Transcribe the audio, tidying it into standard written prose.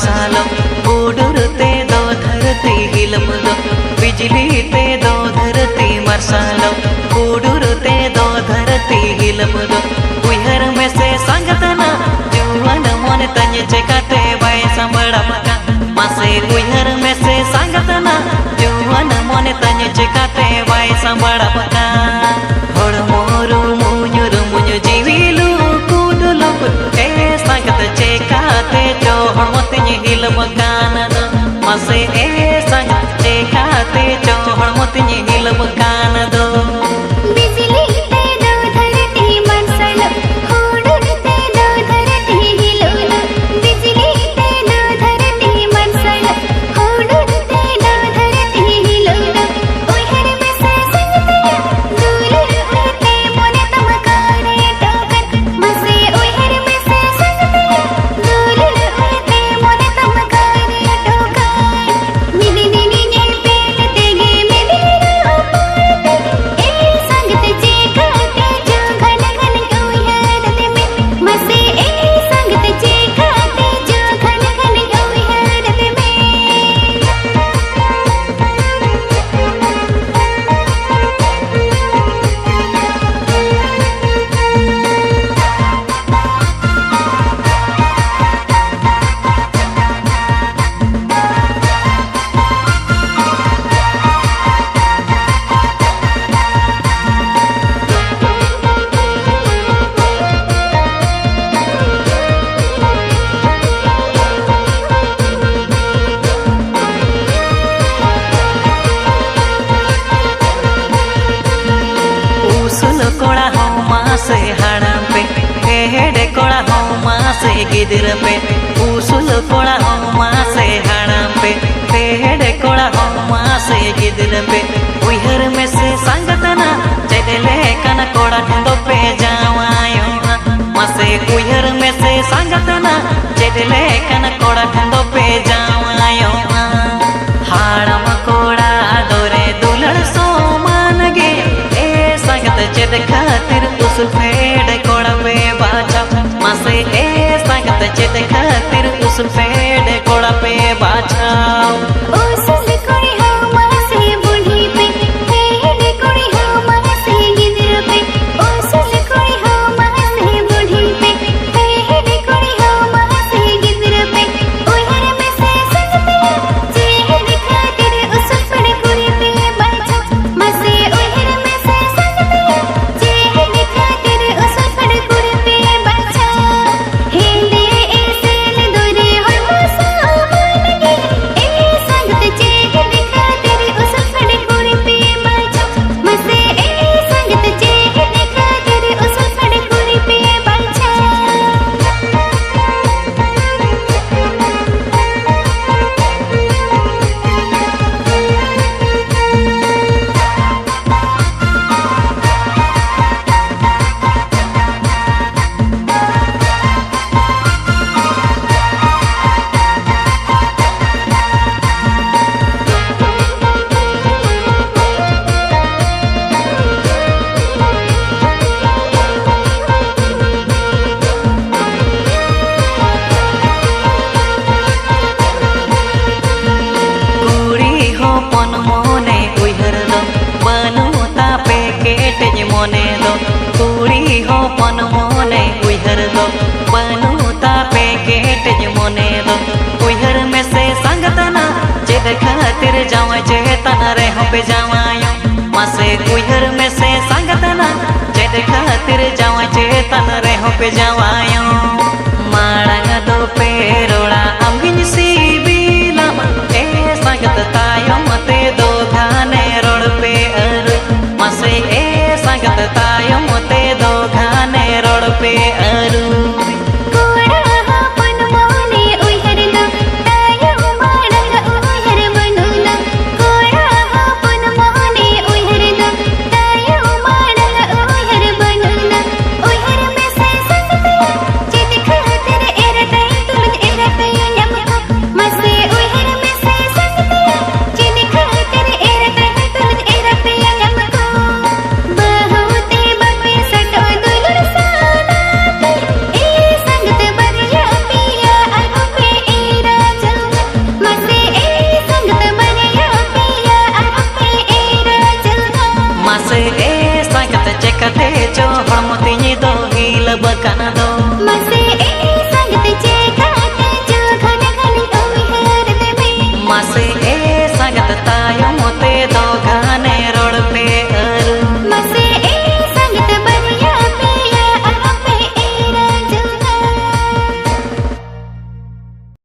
मरसालो उडुर ते दो धरती हिलम दो बिजली ते दो धरती मरसालो उडुर ते दो धरती हिलम दो उहर में से संगतना जुवन मन तंज चेकाते बाय संबड़ा मका मासे उहर में से संगतना जुवन मन तंज चेकाते बाय संबड़ा मका होड़ मोरू मुझुर मुझु जीविलू कुडुलु ए संगत चेकाते जो हड़मतिन हिलम काना दो मासे ए संगत चेकाते जो हड़मतिन हिलम काना दो बिजली ते दो धरती मरसालो उडुर ते दो धरती हिलम बिजली ते दो धरती मरसालो उडुर ते दो धरती हिलम उहर में से संगतया दूर उड़ते मोने तमकारे टोकर मसे उहर में से संगतया दूर उड़ते मोने तमकारे टोकर मिदिनी ने पेट तेगे मिदिनी पाते ए संगत चेकाते जो घन घन उहरते में मसे ए संगत चेकाते जो घन घन उहरते में उसल कोड़ा हो मासे हाड़म पे हेड़े कोड़ा हो मासे गिदर पे उसल कोड़ा हो मासे हाड़म पे हेड़े कोड़ा हो मासे गिदर पे उहर में से संगतना चले कन कोड़ा ठंडो पे जावायो मासे उहर में से संगतना चले कन कोड़ा ठंडो पे जावायो हाड़म कोड़ा दोरे दुलड़ सो मान गे ए संगत चेद खातिर उसल फेड़ कोड़ा पे बाचा मासे ए संगत चेद खातिर उसल फेड़ कोड़ा पे बाचा उसल कोड़ी हो मासे बूढ़ी पे हेड़े कोड़ी हो मासे गिदर पे उसल कोड़ी हो मासे बूढ़ी पे हेड़े कोड़ी हो मासे गिदर पे उहर में से संगतया जेहड़ खातिर उसल फड़ कुड़ी पे बाचा मसे उहर में से संगतया जेहड़ खातिर उसल फड़ कुड़ी पे बाचा हेंदे ए सेल दोरे हो मासा लगे ए संगत जेहड़ खातिर उसल फड़ कुड़ी पे बाचा मसे ए संगत जेहड़ खातिर उसल फड़ कुड़ी पे बाचा कुड़ी हो पन मोने उहर दो बनु तापे केटे मोने दो कुड़ी हो पन मोने उहर दो बनु तापे केटे मोने दो उहर में से संगतना चेद खातिर जावा चेतना रे हो पे जावायो मासे उहर में से संगतना चेद खातिर जावा चेतना रे हो पे जावायो माड़ंग दो पे रोड़ा अमगिन सी बिलम ए संगत तायो मते दो घाने रोड़ पे अरु मासे ए संगत तायो मते दो घाने रोड़ पे अरु कोड़ा हा पन मोने उहर दो तायो माड़ंग उहर बनुना कोड़ा हा पन मोने उहर दो तायो माड़ंग उहर बनुना उहर में से संगतया खान दो मसे ए संगत चेकाते जो घन घन उहर देबे मासे ए संगत तायो